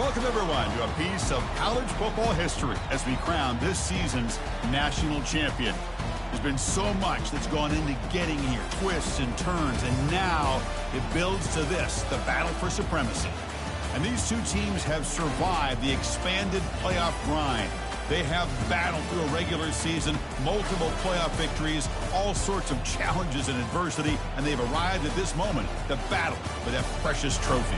Welcome, everyone, to a piece of college football history as we crown this season's national champion. There's been so much that's gone into getting here, twists and turns, and now it builds to this, the battle for supremacy. And these two teams have survived the expanded playoff grind. They have battled through a regular season, multiple playoff victories, all sorts of challenges and adversity, and they've arrived at this moment, the battle for that precious trophy.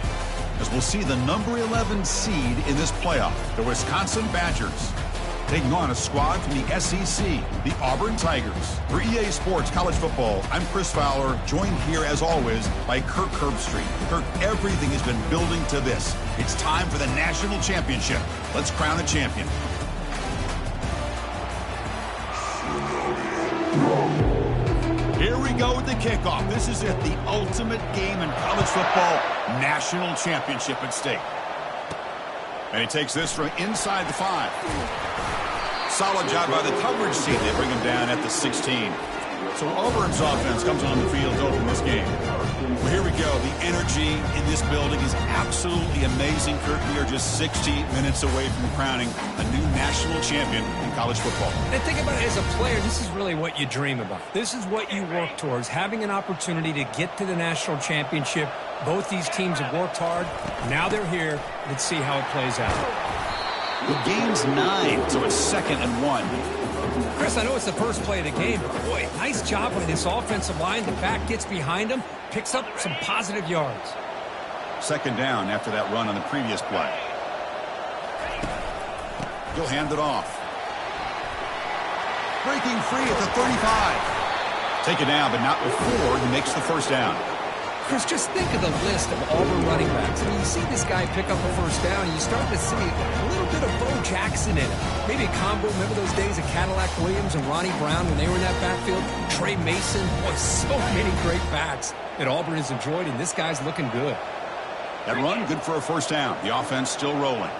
As we'll see the number 11 seed in this playoff, the Wisconsin Badgers, taking on a squad from the SEC, the Auburn Tigers. For EA Sports College Football, I'm Chris Fowler, joined here as always by Kirk Herbstreit. Kirk, everything has been building to this. It's time for the national championship. Let's crown a champion. Here we go with the kickoff. This is it, the ultimate game in college football, national championship at stake. And he takes this from inside the 5. Solid job by the coverage team. They bring him down at the 16. So Auburn's offense comes on the field to open this game. Well, here we go. The energy in this building is absolutely amazing, Kirk. We are just 60 minutes away from crowning a new national champion in college football. And think about it, as a player, this is really what you dream about. This is what you work towards, having an opportunity to get to the national championship. Both these teams have worked hard. Now they're here. Let's see how it plays out. The game's 9, so it's 2nd and 1. Chris, I know it's the first play of the game, but boy, nice job by this offensive line. The back gets behind him, picks up some positive yards. 2nd down after that run on the previous play. He'll hand it off. Breaking free at the 35. Take it down, but not before he makes the first down. Chris, just think of the list of Auburn running backs. I mean, you see this guy pick up a first down, and you start to see a little bit of Bo Jackson in it. Maybe a combo. Remember those days of Cadillac Williams and Ronnie Brown when they were in that backfield? Trey Mason. Boy, so many great backs that Auburn has enjoyed, and this guy's looking good. That run, good for a first down. The offense still rolling.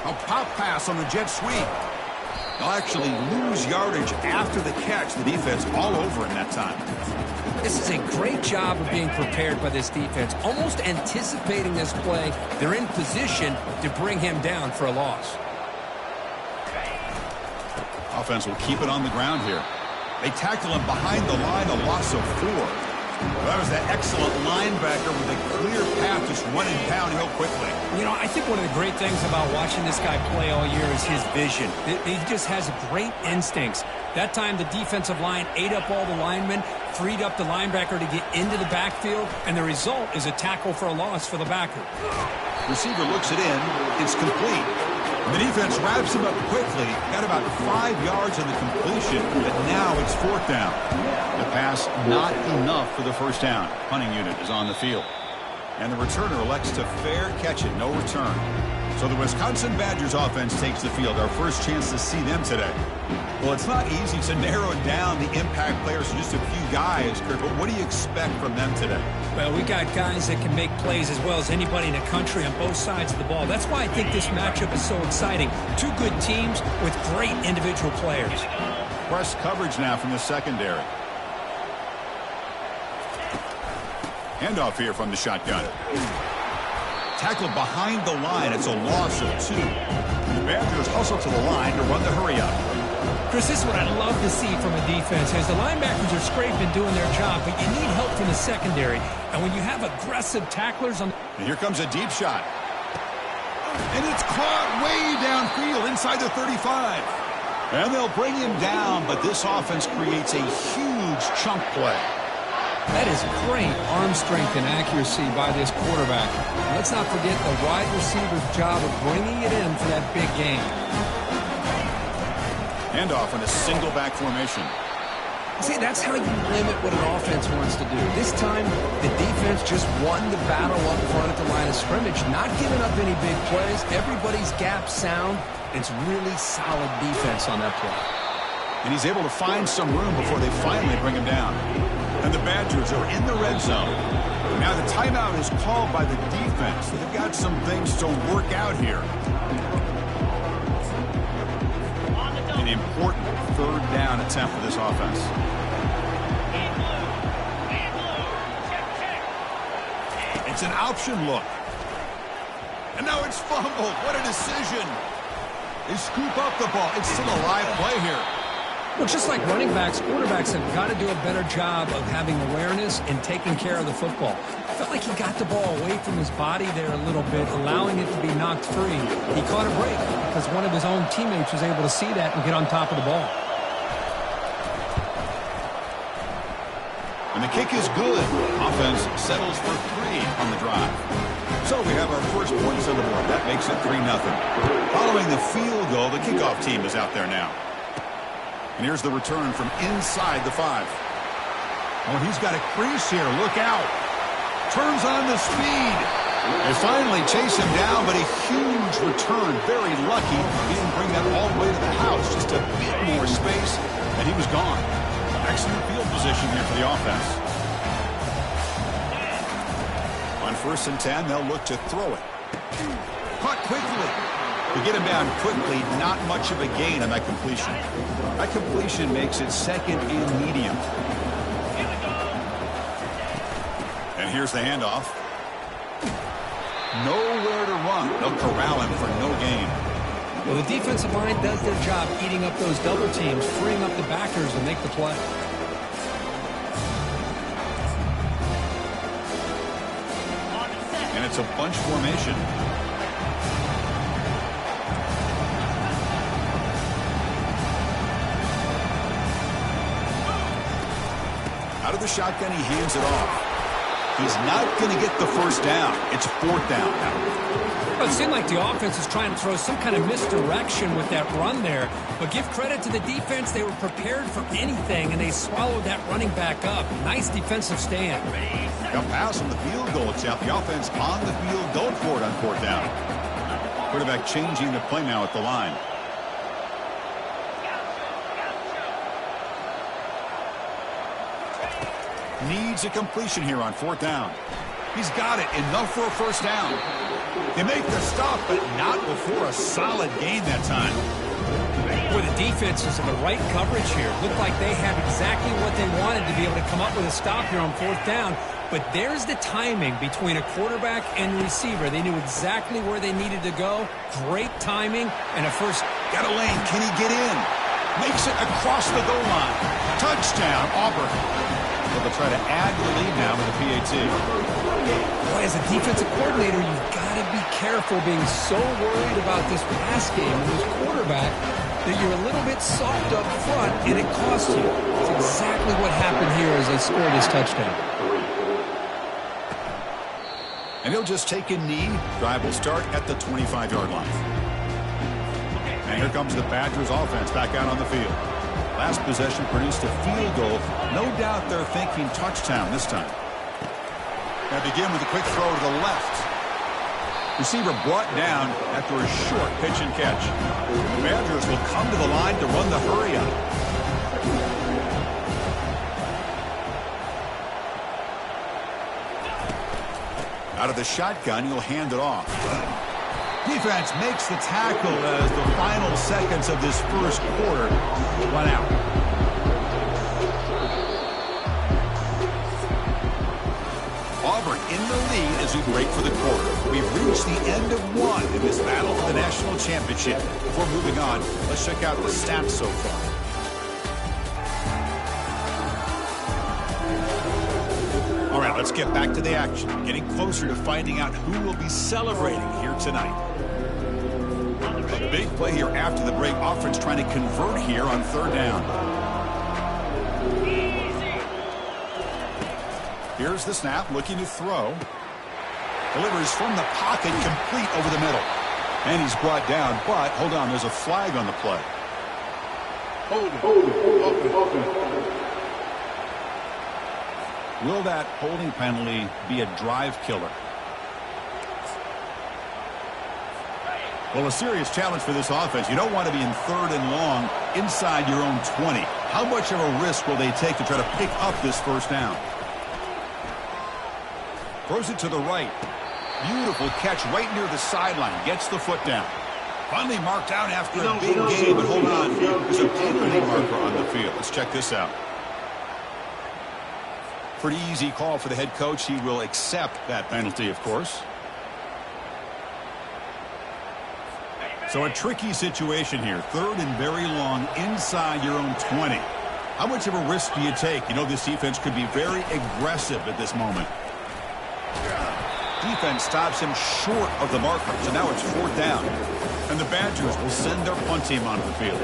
A pop pass on the jet sweep. They'll actually lose yardage after the catch. The defense all over in that time. This is a great job of being prepared by this defense, almost anticipating this play. They're in position to bring him down for a loss. Offense will keep it on the ground here. They tackle him behind the line, a loss of 4. Well, that was that excellent linebacker with a clear path just running downhill quickly. You know, I think one of the great things about watching this guy play all year is his vision. He just has great instincts. That time, the defensive line ate up all the linemen, freed up the linebacker to get into the backfield, and the result is a tackle for a loss for the backer. Receiver looks it in. It's complete. The defense wraps him up quickly. Got about 5 yards on the completion, but now it's 4th down. The pass not enough for the first down. Punting unit is on the field. And the returner elects to fair catch it. No return. So the Wisconsin Badgers offense takes the field. Our first chance to see them today. Well, it's not easy to narrow down the impact players to just a few guys, Kirk, but what do you expect from them today? Well, we got guys that can make plays as well as anybody in the country on both sides of the ball. That's why I think this matchup is so exciting. Two good teams with great individual players. Press coverage now from the secondary. Handoff here from the shotgun. Tackled behind the line. It's a loss of 2. The Badgers hustle to the line to run the hurry up. Chris, this is what I love to see from a defense. As the linebackers are scraping, doing their job, but you need help from the secondary. And when you have aggressive tacklers on... And here comes a deep shot. And it's caught way downfield inside the 35. And they'll bring him down, but this offense creates a huge chunk play. That is great arm strength and accuracy by this quarterback. Let's not forget the wide receiver's job of bringing it in for that big game. Handoff in a single back formation. See, that's how you limit what an offense wants to do. This time, the defense just won the battle up front at the line of scrimmage, not giving up any big plays. Everybody's gap sound. It's really solid defense on that play. And he's able to find some room before they finally bring him down. And the Badgers are in the red zone. Now the timeout is called by the defense. They've got some things to work out here. An important 3rd down attempt for this offense. It's an option look. And now it's fumbled. What a decision. They scoop up the ball. It's still a live play here. Well, just like running backs, quarterbacks have got to do a better job of having awareness and taking care of the football. I felt like he got the ball away from his body there a little bit, allowing it to be knocked free. He caught a break because one of his own teammates was able to see that and get on top of the ball. And the kick is good. Offense settles for 3 on the drive. So we have our first points on the board. That makes it 3-0. Following the field goal, the kickoff team is out there now. And here's the return from inside the 5. Oh, he's got a crease here. Look out. Turns on the speed. They finally chase him down, but a huge return. Very lucky he didn't bring that all the way to the house. Just a bit more space, and he was gone. Excellent field position here for the offense. On 1st and 10, they'll look to throw it. Caught quickly. To get him down quickly, not much of a gain on that completion. That completion makes it 2nd and medium. And here's the handoff. Nowhere to run. They'll corral him for no gain. Well, the defensive line does their job eating up those double teams, freeing up the backers to make the play. And it's a bunch formation. Out of the shotgun, he hands it off. He's not going to get the first down. It's 4th down now. Well, it seemed like the offense was trying to throw some kind of misdirection with that run there. But give credit to the defense. They were prepared for anything, and they swallowed that running back up. Nice defensive stand. A pass on the field goal attempt. The offense on the field going for it on 4th down. Quarterback changing the play now at the line. Needs a completion here on 4th down. He's got it. Enough for a first down. They make the stop, but not before a solid gain that time. Boy, the defense is in the right coverage here. Looked like they had exactly what they wanted to be able to come up with a stop here on 4th down. But there's the timing between a quarterback and receiver. They knew exactly where they needed to go. Great timing and a first. Got a lane. Can he get in? Makes it across the goal line. Touchdown, Auburn. They'll try to add the lead now with a PAT. Boy, as a defensive coordinator, you've got to be careful being so worried about this pass game and this quarterback that you're a little bit soft up front, and it costs you. It's exactly what happened here as they scored this touchdown. And he'll just take a knee. Drive will start at the 25-yard line. And here comes the Badgers offense back out on the field. Last possession produced a field goal. No doubt they're thinking touchdown this time. Now begin with a quick throw to the left. Receiver brought down after a short pitch and catch. The Badgers will come to the line to run the hurry up. Out of the shotgun, he'll hand it off. Defense makes the tackle as the final seconds of this first quarter run out. Auburn in the lead as we break for the quarter. We've reached the end of one in this battle for the national championship. Before moving on, let's check out the stats so far. All right, let's get back to the action. Getting closer to finding out who will be celebrating here tonight. A big play here after the break. Offense trying to convert here on 3rd down. Here's the snap, looking to throw. Delivers from the pocket, complete over the middle. And he's brought down, but hold on, there's a flag on the play. Will that holding penalty be a drive killer? Well, a serious challenge for this offense. You don't want to be in 3rd and long inside your own 20. How much of a risk will they take to try to pick up this first down? Throws it to the right. Beautiful catch right near the sideline. Gets the foot down. Finally marked out after a big game. But hold on. There's a penalty marker on the field. Let's check this out. Pretty easy call for the head coach. He will accept that penalty, of course. So a tricky situation here. Third and very long inside your own 20. How much of a risk do you take? You know this defense could be very aggressive at this moment. Defense stops him short of the marker, so now it's fourth down. And the Badgers will send their punt team onto the field.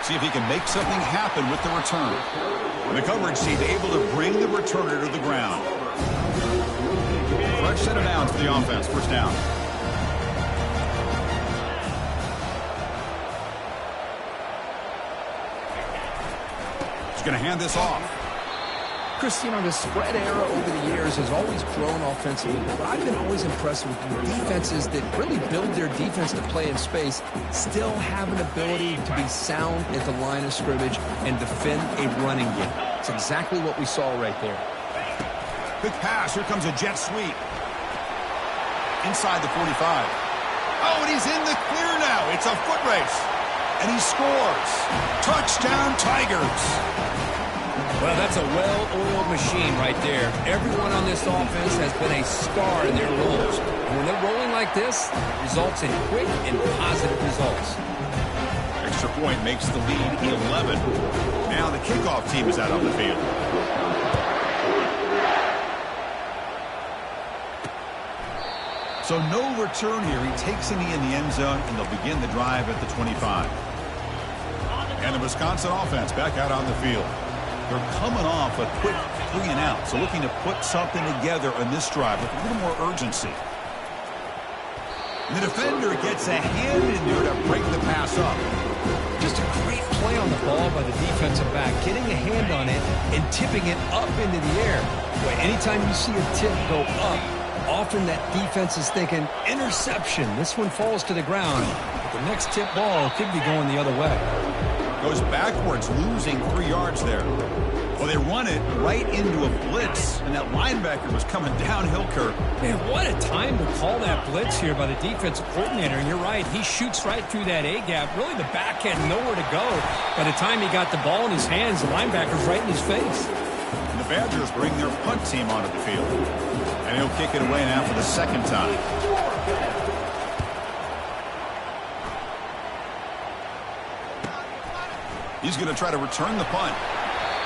See if he can make something happen with the return. And the coverage team able to bring the returner to the ground. Fresh set of downs for the offense. First down. He's going to hand this off. Chris, you know, the spread era over the years has always grown offensively, but I've been always impressed with defenses that really build their defense to play in space, still have an ability to be sound at the line of scrimmage and defend a running game. It's exactly what we saw right there. Quick pass. Here comes a jet sweep. Inside the 45. Oh, and he's in the clear now. It's a foot race. And he scores. Touchdown, Tigers. Well, that's a well-oiled machine right there. Everyone on this offense has been a star in their roles. And when they're rolling like this, it results in quick and positive results. Extra point makes the lead 11. Now the kickoff team is out on the field. So no return here. He takes a knee in the end zone, and they'll begin the drive at the 25. And the Wisconsin offense back out on the field. They're coming off a quick 3 and out, so looking to put something together on this drive with a little more urgency. And the defender gets a hand in there to break the pass up. Just a great play on the ball by the defensive back, getting a hand on it and tipping it up into the air. Boy, anytime you see a tip go up, often that defense is thinking interception. This one falls to the ground. But the next tip ball could be going the other way. Goes backwards, losing 3 yards there. Well, they run it right into a blitz, and that linebacker was coming downhill, Kurt. Man, what a time to call that blitz here by the defensive coordinator. And you're right, he shoots right through that A-gap. Really, the back had nowhere to go. By the time he got the ball in his hands, the linebacker's right in his face. And the Badgers bring their punt team onto the field. And he'll kick it away now for the second time. He's going to try to return the punt.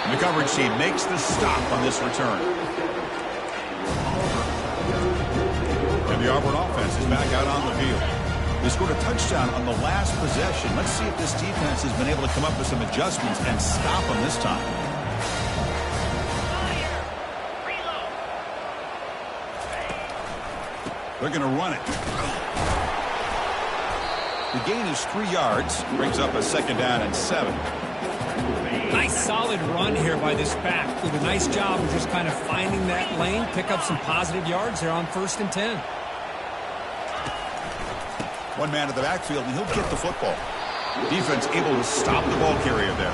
And the coverage team makes the stop on this return. And the Auburn offense is back out on the field. They scored a touchdown on the last possession. Let's see if this defense has been able to come up with some adjustments and stop them this time. They're going to run it. The gain is 3 yards. Brings up a second down and 7. Nice solid run here by this back. Did a nice job of just kind of finding that lane, pick up some positive yards there on 1st and 10. One man to the backfield, and he'll get the football. Defense able to stop the ball carrier there.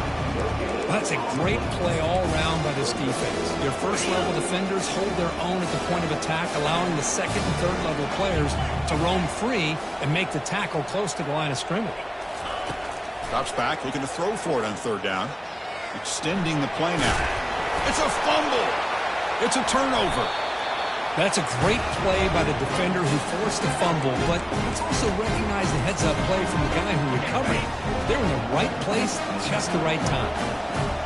Well, that's a great play all around by this defense. Your first-level defenders hold their own at the point of attack, allowing the second and third-level players to roam free and make the tackle close to the line of scrimmage. Drops back, looking to throw for it on 3rd down. Extending the play now. It's a fumble. It's a turnover. That's a great play by the defender who forced the fumble, but it's also recognized the heads-up play from the guy who recovered. They're in the right place, just the right time.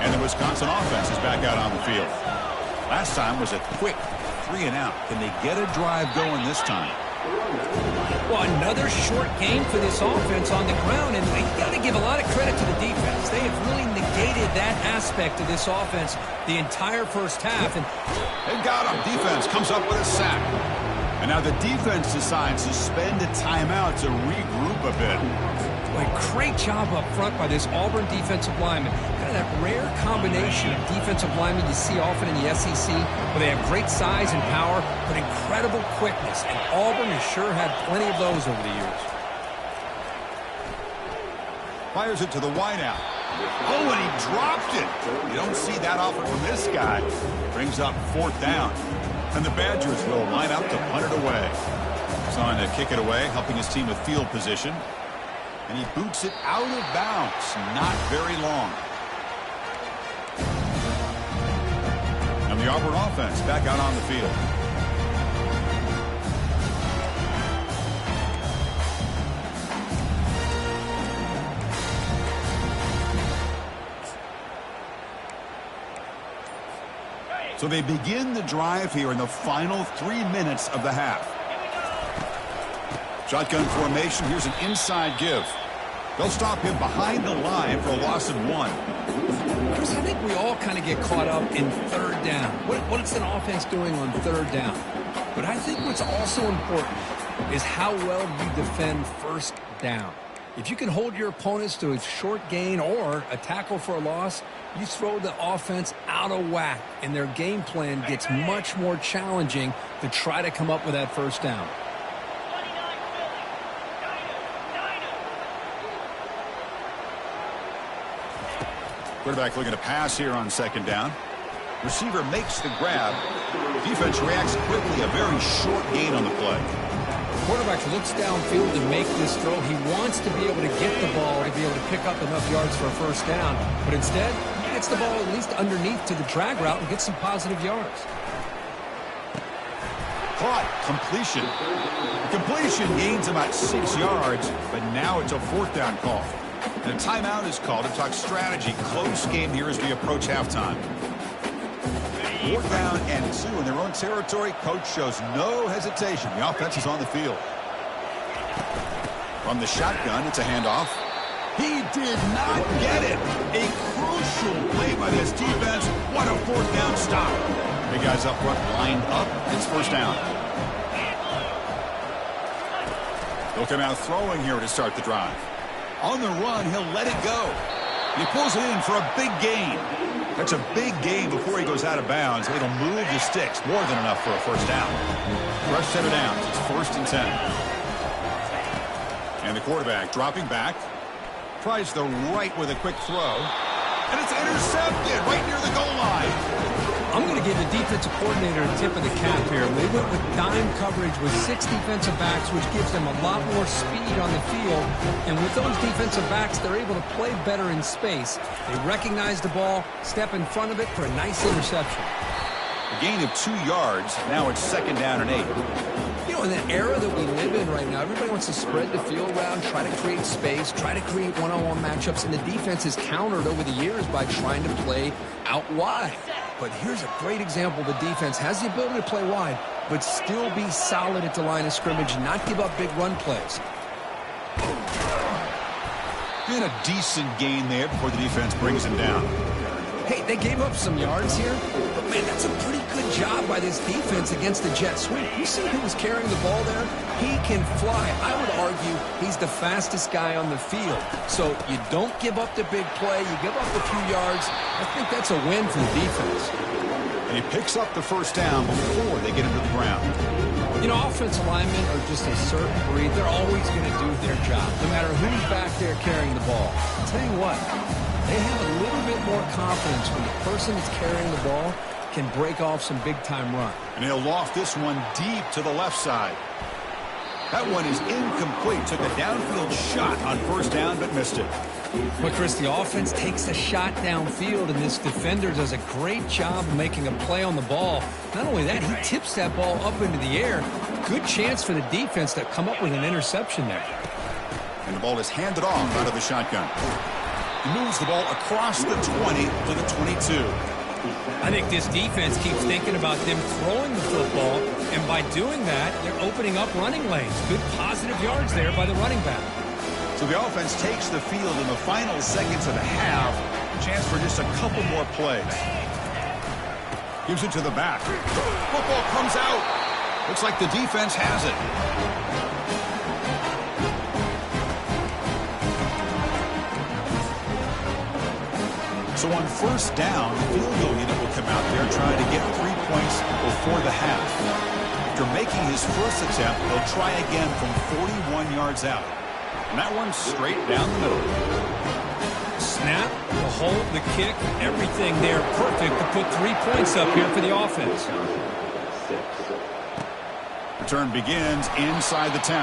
And the Wisconsin offense is back out on the field. Last time was a quick 3 and out. Can they get a drive going this time? Well, another short game for this offense on the ground, and you got to give a lot of credit to the defense. They have really negated that aspect of this offense the entire first half. And they've got him. Defense comes up with a sack. And now the defense decides to spend a timeout to regroup a bit. Boy, great job up front by this Auburn defensive lineman. Kind of that rare combination of defensive linemen you see often in the SEC, where they have great size and power, but incredible quickness. And Auburn has sure had plenty of those over the years. Fires it to the wideout. Oh, and he dropped it. You don't see that often from this guy. Brings up 4th down. And the Badgers will line up to punt it away. He's on to kick it away, helping his team with field position. And he boots it out of bounds. Not very long. the Auburn offense back out on the field. So they begin the drive here in the final 3 minutes of the half. Shotgun formation. Here's an inside give. They'll stop him behind the line for a loss of 1. Chris, I think we all kind of get caught up in third down. What's an offense doing on third down? But I think what's also important is how well you defend first down. If you can hold your opponents to a short gain or a tackle for a loss, you throw the offense out of whack, and their game plan gets much more challenging to try to come up with that first down. Quarterback looking to pass here on second down. Receiver makes the grab. Defense reacts quickly. A very short gain on the play. Quarterback looks downfield to make this throw. He wants to be able to get the ball to be able to pick up enough yards for a first down. But instead, he gets the ball at least underneath to the drag route and gets some positive yards. Caught. Completion. The completion gains about 6 yards, but now it's a fourth down call. And a timeout is called to talk strategy. Close game here as we approach halftime. 4th down and 2 in their own territory. Coach shows no hesitation. The offense is on the field. From the shotgun, it's a handoff. He did not get it. A crucial play by this defense. What a 4th down stop. Big guys up front lined up. It's first down. They'll come out throwing here to start the drive. On the run, he'll let it go. He pulls it in for a big gain. That's a big gain before he goes out of bounds. It'll move the sticks. More than enough for a first down. Rush set of downs. It's 1st and 10. And the quarterback dropping back. Tries the right with a quick throw. And it's intercepted right near the goal line. I'm going to give the defensive coordinator a tip of the cap here. They went with dime coverage with 6 defensive backs, which gives them a lot more speed on the field. And with those defensive backs, they're able to play better in space. They recognize the ball, step in front of it for a nice interception. A gain of 2 yards. Now it's 2nd down and 8. You know, in the era that we live in right now, everybody wants to spread the field around, try to create space, try to create one-on-one matchups, and the defense is countered over the years by trying to play out wide. But here's a great example. The defense has the ability to play wide, but still be solid at the line of scrimmage and not give up big run plays. And a decent gain there before the defense brings him down. Hey, they gave up some yards here, but man, that's a pretty good job by this defense against the jet sweep. You see who was carrying the ball there? He can fly. I would argue he's the fastest guy on the field. So you don't give up the big play. You give up a few yards. I think that's a win for the defense. And he picks up the first down before they get him to the ground. You know, offensive linemen are just a certain breed. They're always going to do their job, no matter who's back there carrying the ball. I'll tell you what. They have a little bit more confidence when the person that's carrying the ball can break off some big-time run. And he'll loft this one deep to the left side. That one is incomplete. Took a downfield shot on first down, but missed it. But, Chris, the offense takes a shot downfield, and this defender does a great job of making a play on the ball. Not only that, he tips that ball up into the air. Good chance for the defense to come up with an interception there. And the ball is handed off out of the shotgun. He moves the ball across the 20 to the 22. I think this defense keeps thinking about them throwing the football, and by doing that, they're opening up running lanes. Good positive yards there by the running back. So the offense takes the field in the final seconds of the half. Chance for just a couple more plays. Gives it to the back. Football comes out. Looks like the defense has it. So on first down, the field goal unit will come out there trying to get 3 points before the half. After making his first attempt, they'll try again from 41 yards out. And that one's straight down the middle. Snap, the hold, the kick, everything there perfect to put 3 points up here for the offense. Return begins inside the 10.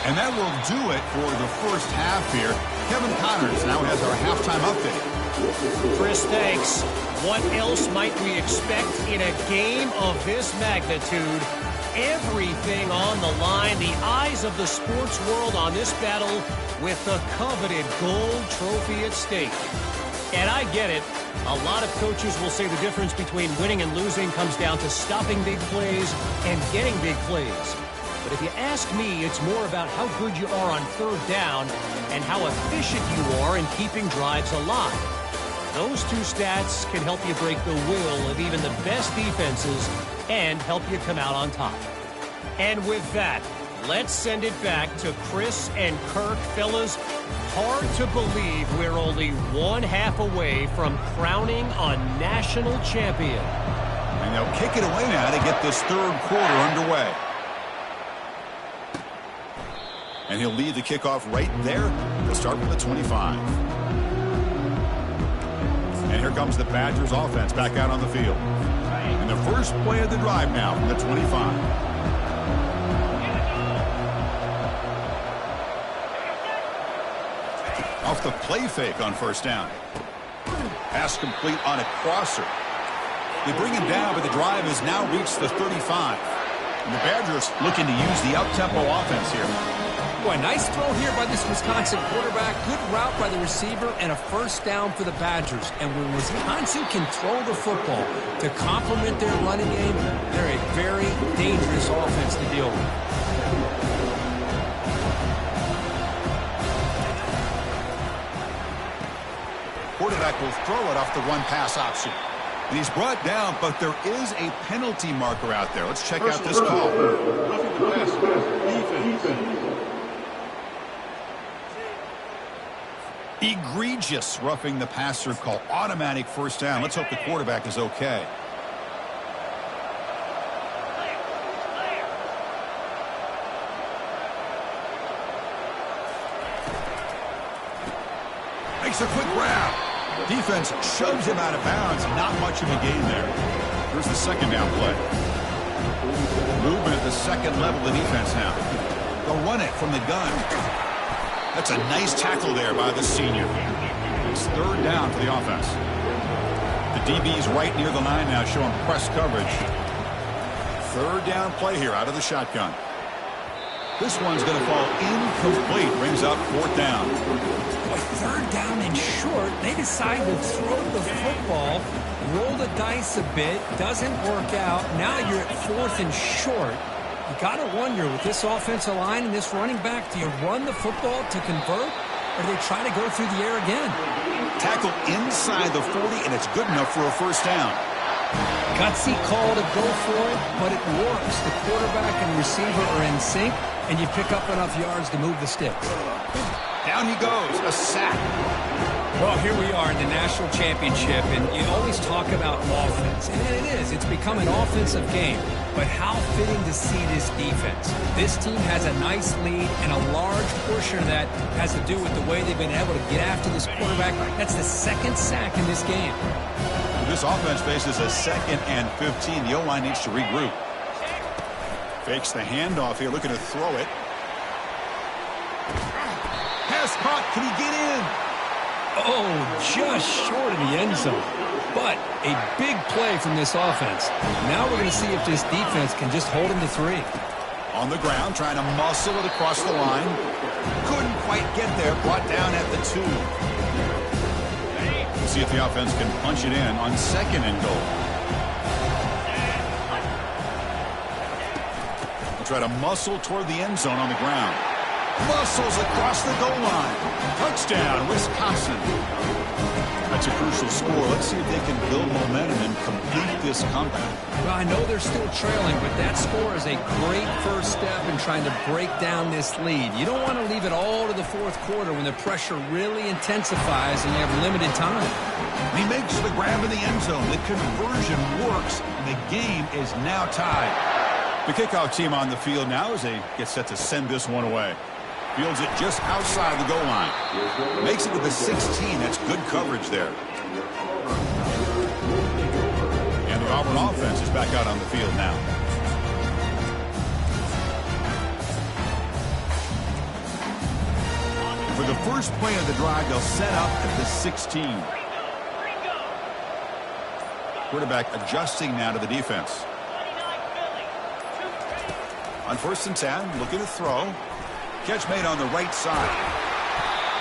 And that will do it for the first half here. Kevin Connors now has our halftime update. Chris, thanks. What else might we expect in a game of this magnitude? Everything on the line, the eyes of the sports world on this battle with the coveted gold trophy at stake. And I get it. A lot of coaches will say the difference between winning and losing comes down to stopping big plays and getting big plays. But if you ask me, it's more about how good you are on third down and how efficient you are in keeping drives alive. Those two stats can help you break the will of even the best defenses and help you come out on top. And with that, let's send it back to Chris and Kirk. Fellas, hard to believe we're only 1/2 away from crowning a national champion. And they'll kick it away now to get this third quarter underway. And he'll lead the kickoff right there. He'll start from the 25. And here comes the Badgers offense back out on the field. And the first play of the drive now from the 25. Off the play fake on first down. Pass complete on a crosser. They bring him down, but the drive has now reached the 35. And the Badgers looking to use the up-tempo offense here. Boy, nice throw here by this Wisconsin quarterback. Good route by the receiver and a first down for the Badgers. And when Wisconsin can throw the football to complement their running game, they're a very dangerous offense to deal with. Quarterback will throw it off the run-pass option. And he's brought down, but there is a penalty marker out there. Let's check out this call. Egregious roughing the passer call. Automatic first down. Let's hope the quarterback is okay. Makes a quick grab. Defense shoves him out of bounds. Not much of a gain there. Here's the second down play. Movement at the second level of defense now. They'll run it from the gun. That's a nice tackle there by the senior. It's third down for the offense. The DB's right near the line now, showing press coverage. Third down play here out of the shotgun. This one's going to fall incomplete. Brings up fourth down. Third down and short. They decide to throw the football, roll the dice a bit. Doesn't work out. Now you're at fourth and short. You got to wonder, with this offensive line and this running back, do you run the football to convert, or do they try to go through the air again? Tackle inside the 40, and it's good enough for a first down. Gutsy call to go for it, but it works. The quarterback and receiver are in sync, and you pick up enough yards to move the sticks. Down he goes, a sack. Well, here we are in the national championship, and you always talk about offense. And it is. It's become an offensive game. But how fitting to see this defense. This team has a nice lead, and a large portion of that has to do with the way they've been able to get after this quarterback. That's the second sack in this game. This offense faces a 2nd and 15. The O-line needs to regroup. Fakes the handoff here, looking to throw it. Pass caught. Can he get in? Oh, just short of the end zone. But a big play from this offense. Now we're going to see if this defense can just hold him to 3. On the ground, trying to muscle it across the line. Couldn't quite get there. Brought down at the 2. We'll see if the offense can punch it in on 2nd and goal. We'll try to muscle toward the end zone on the ground. Muscles across the goal line. Touchdown, Wisconsin. That's a crucial score. Let's see if they can build momentum and complete this comeback. Well, I know they're still trailing, but that score is a great first step in trying to break down this lead. You don't want to leave it all to the fourth quarter when the pressure really intensifies and you have limited time. He makes the grab in the end zone. The conversion works, and the game is now tied. The kickoff team on the field now as they get set to send this one away. Fields it just outside the goal line. Makes it to the 16. That's good coverage there. And the Auburn offense is back out on the field now. For the first play of the drive, they'll set up at the 16. Quarterback adjusting now to the defense. On 1st and 10, looking to throw. Catch made on the right side.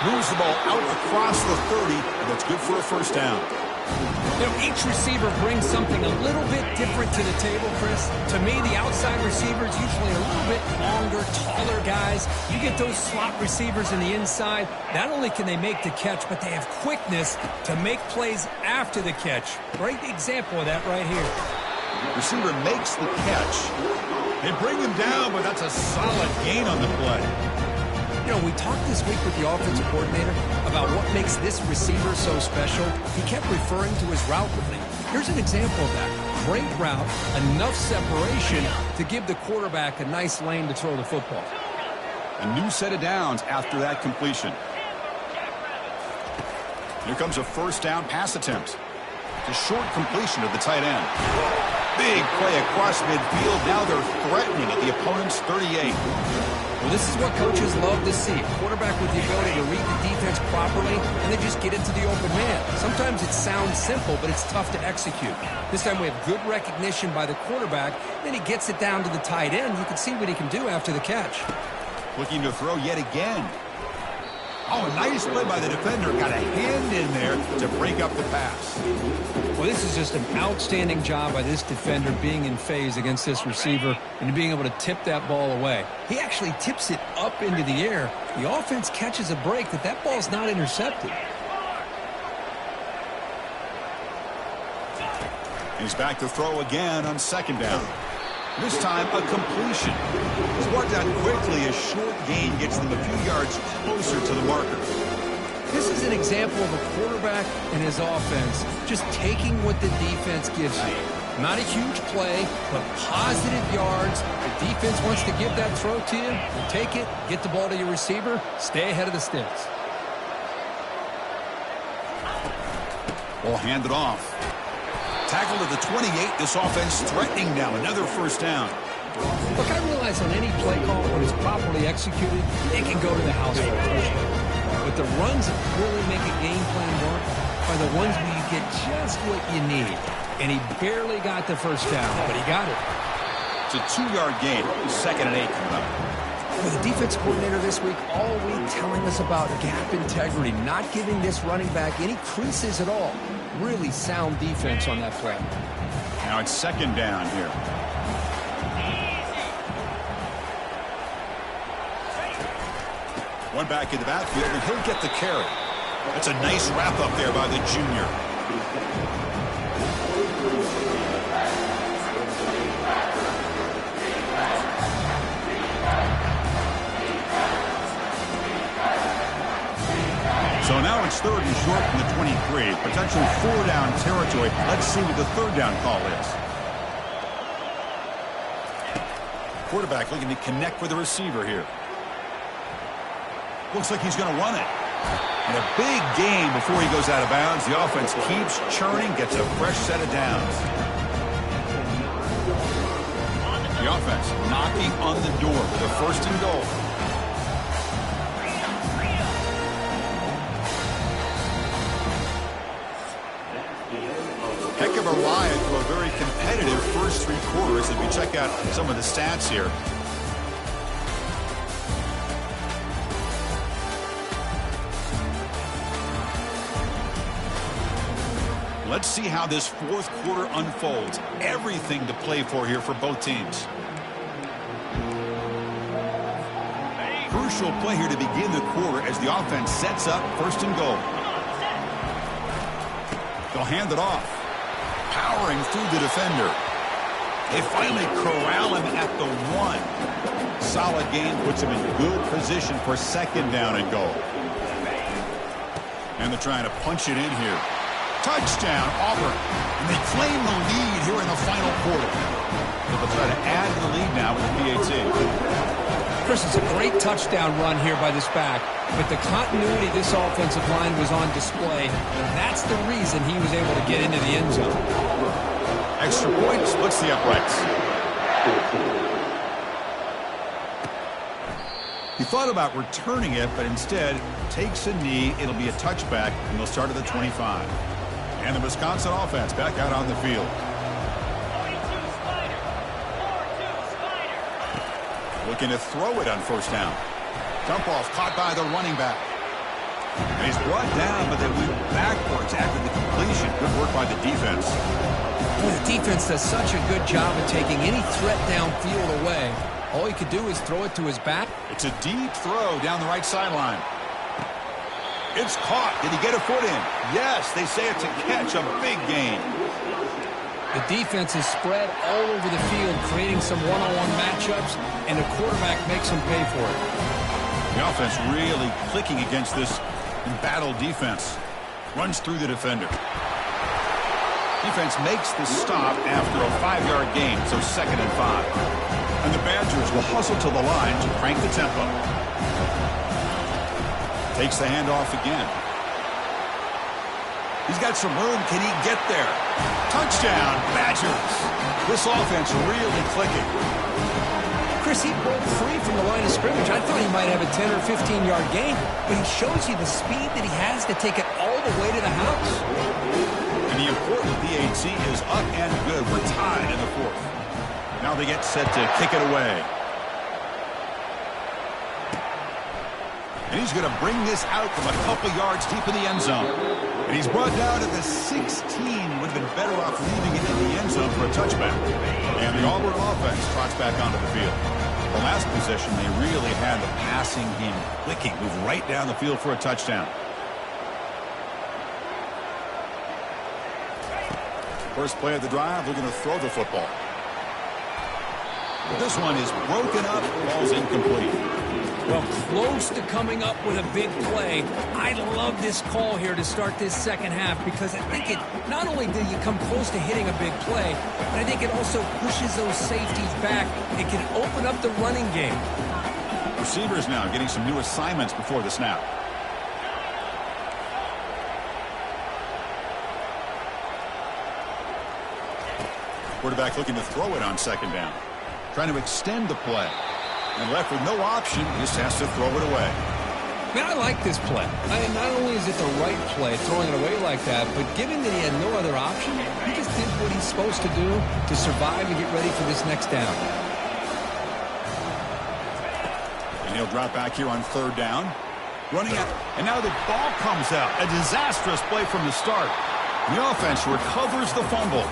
Moves the ball out across the 30, and that's good for a first down. You know, each receiver brings something a little bit different to the table, Chris. To me, the outside receiver is usually a little bit longer, taller guys. You get those slot receivers in the inside. Not only can they make the catch, but they have quickness to make plays after the catch. Great example of that right here. Receiver makes the catch. They bring him down, but that's a solid gain on the play. You know, we talked this week with the offensive coordinator about what makes this receiver so special. He kept referring to his route running. Here's an example of that. Great route, enough separation to give the quarterback a nice lane to throw the football. A new set of downs after that completion. Here comes a first down pass attempt. The short completion of the tight end. Big play across midfield. Now they're threatening at the opponent's 38. Well, this is what coaches love to see. A quarterback with the ability to read the defense properly, and then just get into the open man. Sometimes it sounds simple, but it's tough to execute. This time we have good recognition by the quarterback. Then he gets it down to the tight end. You can see what he can do after the catch. Looking to throw yet again. Oh, a nice play by the defender. Got a hand in there to break up the pass. Well, this is just an outstanding job by this defender being in phase against this receiver and being able to tip that ball away. He actually tips it up into the air. The offense catches a break that ball's not intercepted. He's back to throw again on 2nd down. This time, a completion. He's brought down quickly. A short gain gets them a few yards closer to the marker. This is an example of a quarterback and his offense just taking what the defense gives you. Not a huge play, but positive yards. The defense wants to give that throw to you. You take it, get the ball to your receiver, stay ahead of the sticks. Ball handed off. Tackled at the 28. This offense threatening now. Another first down. Look, I realize on any play call, when it's properly executed, it can go to the house for a touchdown. But the runs that really make a game plan work are the ones where you get just what you need. And he barely got the first down, but he got it. It's a 2-yard gain. 2nd and 8 coming up. With the defense coordinator this week all week telling us about gap integrity, not giving this running back any creases at all. Really sound defense on that play. Now it's 2nd down here. One back in the backfield, and he'll get the carry. That's a nice wrap up there by the junior. So now it's 3rd and short from the 23. Potential 4-down territory. Let's see what the 3rd down call is. Quarterback looking to connect with the receiver here. Looks like he's going to run it. And a big gain before he goes out of bounds. The offense keeps churning, gets a fresh set of downs. The offense knocking on the door with a 1st and goal. Heck of a ride to a very competitive first 3 quarters as we check out some of the stats here. Let's see how this 4th quarter unfolds. Everything to play for here for both teams. Crucial play here to begin the quarter as the offense sets up 1st and goal. They'll hand it off. Powering through the defender. They finally corral him at the 1. Solid gain puts him in good position for 2nd down and goal. And they're trying to punch it in here. Touchdown, Auburn. And they claim the lead here in the final quarter. They'll try to add to the lead now with the PAT. Chris, it's a great touchdown run here by this back. But the continuity of this offensive line was on display. And that's the reason he was able to get into the end zone. Extra point splits the uprights. He thought about returning it, but instead takes a knee. It'll be a touchback, and they'll start at the 25. And the Wisconsin offense back out on the field. Looking to throw it on first down. Dump off caught by the running back. And he's brought down, but they went backwards after the completion. Good work by the defense. Well, the defense does such a good job of taking any threat downfield away. All he could do is throw it to his back. It's a deep throw down the right sideline. It's caught. Did he get a foot in? Yes, they say it's a catch, a big gain. The defense is spread all over the field, creating some one-on-one matchups, and the quarterback makes them pay for it. The offense really clicking against this embattled defense. Runs through the defender. Defense makes the stop after a 5-yard gain, so 2nd and 5. And the Badgers will hustle to the line to crank the tempo. Takes the handoff again. He's got some room. Can he get there? Touchdown, Badgers. This offense really clicking. Chris, he broke free from the line of scrimmage. I thought he might have a 10 or 15-yard gain, but he shows you the speed that he has to take it all the way to the house. And the important PAT is up and good. We're tied in the 4th. Now they get set to kick it away. And he's going to bring this out from a couple yards deep in the end zone. And he's brought down at the 16. Would have been better off leaving it in the end zone for a touchback. And the Auburn offense trots back onto the field. The last possession, they really had the passing game clicking. Move right down the field for a touchdown. First play of the drive, looking to throw the football. This one is broken up, ball's incomplete. Well, close to coming up with a big play. I love this call here to start this second half because I think it not only do you come close to hitting a big play, but I think it also pushes those safeties back. It can open up the running game. Receivers now getting some new assignments before the snap. Quarterback looking to throw it on 2nd down. Trying to extend the play. And left with no option, just has to throw it away. Man, I like this play. Not only is it the right play, throwing it away like that, but given that he had no other option, he just did what he's supposed to do to survive and get ready for this next down. And he'll drop back here on 3rd down. Running out, and now the ball comes out. A disastrous play from the start. The offense recovers the fumble.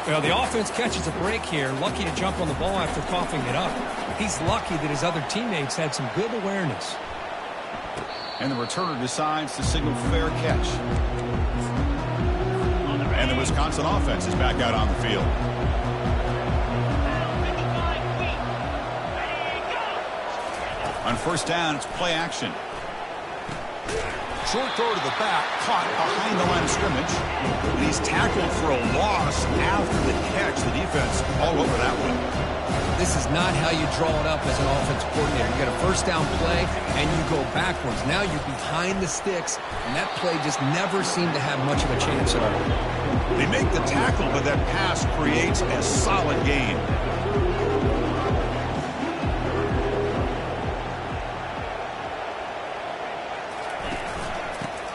Well, the offense catches a break here, lucky to jump on the ball after coughing it up. He's lucky that his other teammates had some good awareness. And the returner decides to signal fair catch. And the Wisconsin offense is back out on the field. On 1st down, it's play action. Short throw to the back, caught behind the line of scrimmage. And he's tackled for a loss after the catch. The defense all over that one. This is not how you draw it up as an offensive coordinator. You get a 1st down play, and you go backwards. Now you're behind the sticks, and that play just never seemed to have much of a chance at all. They make the tackle, but that pass creates a solid gain.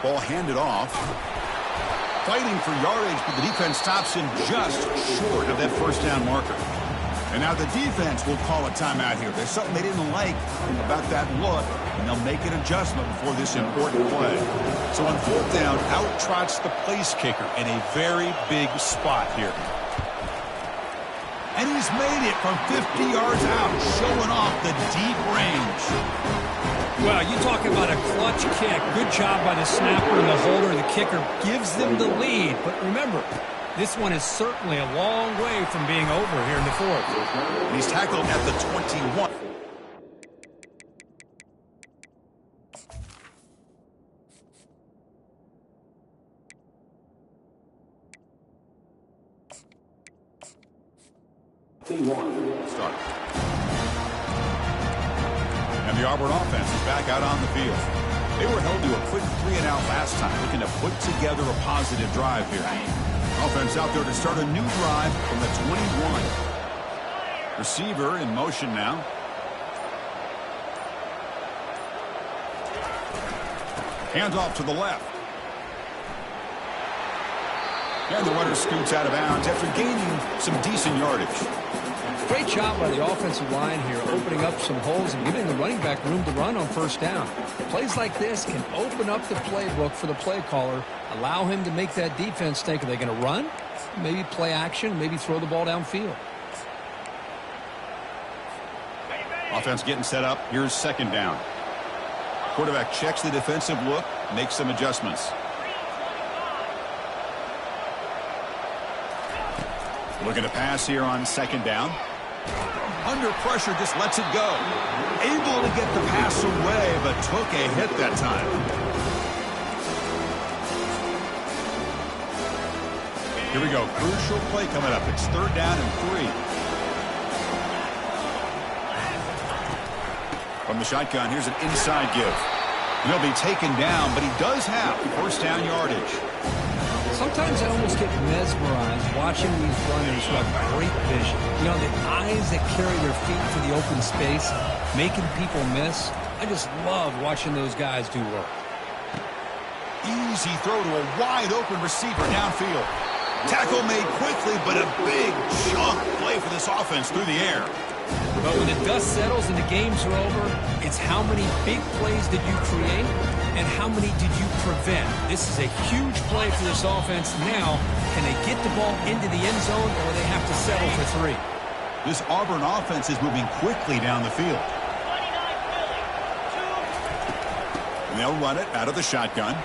Ball handed off. Fighting for yardage, but the defense stops him just short of that 1st down marker. And now the defense will call a timeout here. There's something they didn't like about that look, and they'll make an adjustment before this important play. So on 4th down, out trots the place kicker in a very big spot here. And he's made it from 50 yards out, showing off the deep range. Well, you talk about a clutch kick. Good job by the snapper and the holder. The kicker gives them the lead. But remember, this one is certainly a long way from being over here in the 4th. And he's tackled at the 21. Start. And the Auburn offense is back out on the field. They were held to a quick 3-and-out last time, looking to put together a positive drive here. Offense out there to start a new drive from the 21. Receiver in motion now. Hands off to the left. And the runner scoots out of bounds after gaining some decent yardage. Great job by the offensive line here, opening up some holes and giving the running back room to run on first down. Plays like this can open up the playbook for the play caller, allow him to make that defense think, are they going to run? Maybe play action, maybe throw the ball downfield. Offense getting set up. Here's second down. Quarterback checks the defensive look, makes some adjustments. Looking to pass here on second down. Under pressure, just lets it go. Able to get the pass away, but took a hit that time. Here we go. Crucial play coming up. It's third down and 3. From the shotgun, here's an inside give. He'll be taken down, but he does have first down yardage. Sometimes I almost get mesmerized watching these runners who have great vision. You know, the eyes that carry their feet to the open space, making people miss. I just love watching those guys do work. Easy throw to a wide-open receiver downfield. Tackle made quickly, but a big chunk play for this offense through the air. But when the dust settles and the games are over, it's how many big plays did you create and how many did you prevent. This is a huge play for this offense. Now, can they get the ball into the end zone or they have to settle for 3? This Auburn offense is moving quickly down the field. And they'll run it out of the shotgun.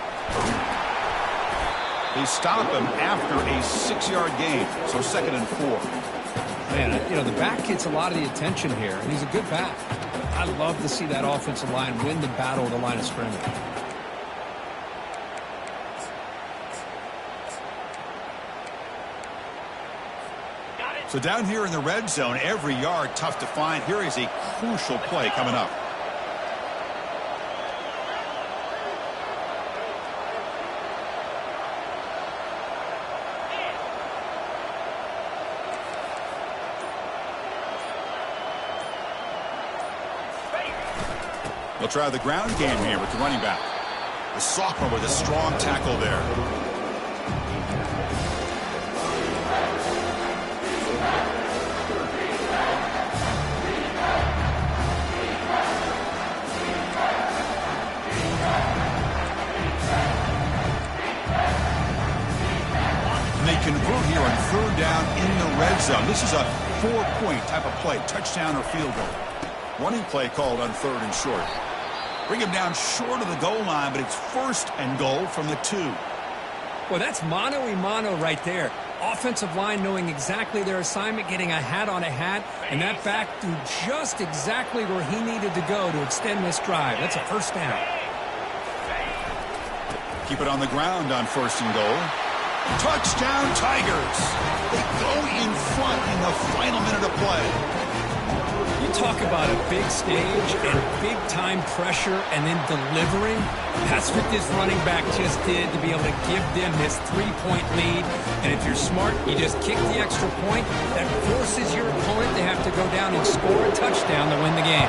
They stop him after a 6-yard gain, so second and 4. Man, you know, the back gets a lot of the attention here, and he's a good back. I love to see that offensive line win the battle of the line of scrimmage. So down here in the red zone, every yard tough to find. Here is a crucial play coming up. They'll try the ground game here with the running back. The sophomore with a strong tackle there. And they convert here on third down in the red zone. This is a 4-point type of play, touchdown or field goal. Running play called on third and short. Bring him down short of the goal line, but it's first and goal from the 2. Well, that's mano-a-mano right there. Offensive line knowing exactly their assignment, getting a hat on a hat, and that back threw just exactly where he needed to go to extend this drive. That's a first down. Keep it on the ground on first and goal. Touchdown, Tigers. They go in front in the final minute of play. You talk about a big stage and big-time pressure and then delivering. That's what this running back just did to be able to give them this 3-point lead. And if you're smart, you just kick the extra point. That forces your opponent to have to go down and score a touchdown to win the game.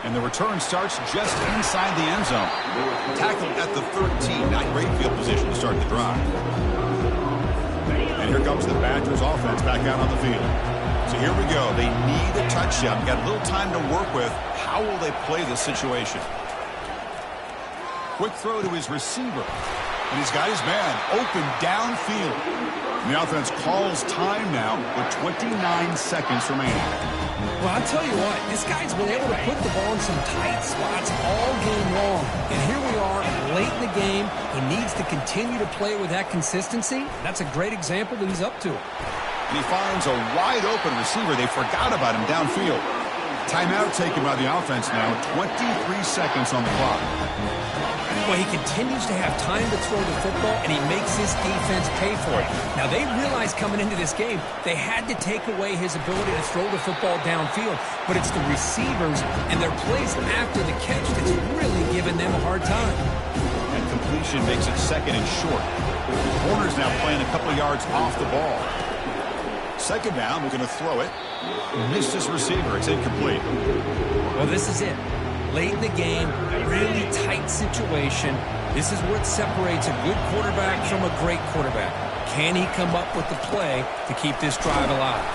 And the return starts just inside the end zone. Tackled at the 13, not great field position to start the drive. And here comes the Badgers offense back out on the field. So here we go. They need a touchdown. Got a little time to work with. How will they play this situation? Quick throw to his receiver. And he's got his man open downfield. And the offense calls time now with 29 seconds remaining. Well, I'll tell you what, this guy's been able to put the ball in some tight spots all game long. And here we are late in the game. He needs to continue to play with that consistency. That's a great example that he's up to it. And he finds a wide-open receiver. They forgot about him downfield. Timeout taken by the offense now. 23 seconds on the clock. Well, he continues to have time to throw the football, and he makes this defense pay for it. Now, they realized coming into this game they had to take away his ability to throw the football downfield, but it's the receivers and their plays after the catch that's really giving them a hard time. And completion makes it second and short. The corner's now playing a couple yards off the ball. Second down, we're going to throw it. Missed his receiver. It's incomplete. Well, this is it. Late in the game, really tight situation. This is what separates a good quarterback from a great quarterback. Can he come up with the play to keep this drive alive?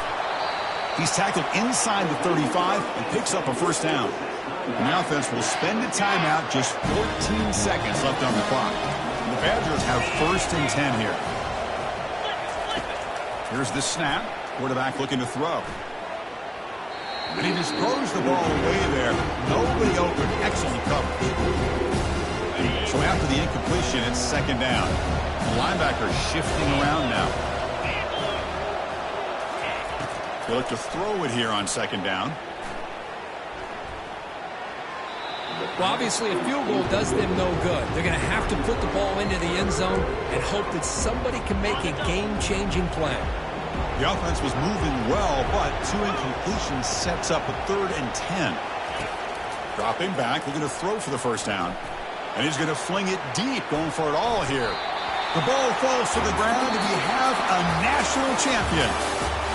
He's tackled inside the 35 and picks up a first down. And the offense will spend a timeout, just 14 seconds left on the clock. And the Badgers have 1st and 10 here. Here's the snap. Quarterback looking to throw. And he just throws the ball away there. Nobody open. Excellent coverage. So after the incompletion, it's 2nd down. The linebacker shifting around now. They look to throw it here on 2nd down. Well, obviously, a field goal does them no good. They're going to have to put the ball into the end zone and hope that somebody can make a game-changing play. The offense was moving well, but 2 incompletions sets up a 3rd and 10. Dropping back, looking to throw for the first down. And he's going to fling it deep, going for it all here. The ball falls to the ground, and you have a national champion.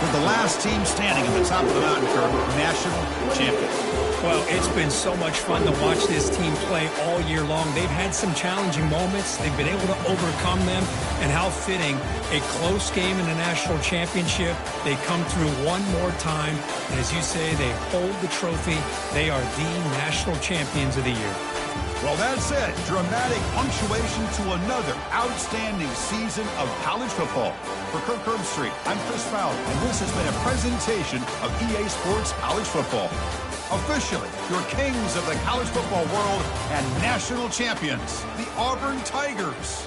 With the last team standing at the top of the mountain curve, national champions. Well, it's been so much fun to watch this team play all year long. They've had some challenging moments. They've been able to overcome them. And how fitting, a close game in the national championship. They come through one more time. And as you say, they hold the trophy. They are the national champions of the year. Well, that's it. Dramatic punctuation to another outstanding season of college football. For Kirk Herbstreit, I'm Chris Fowler, and this has been a presentation of EA Sports College Football. Officially, your kings of the college football world and national champions, the Auburn Tigers.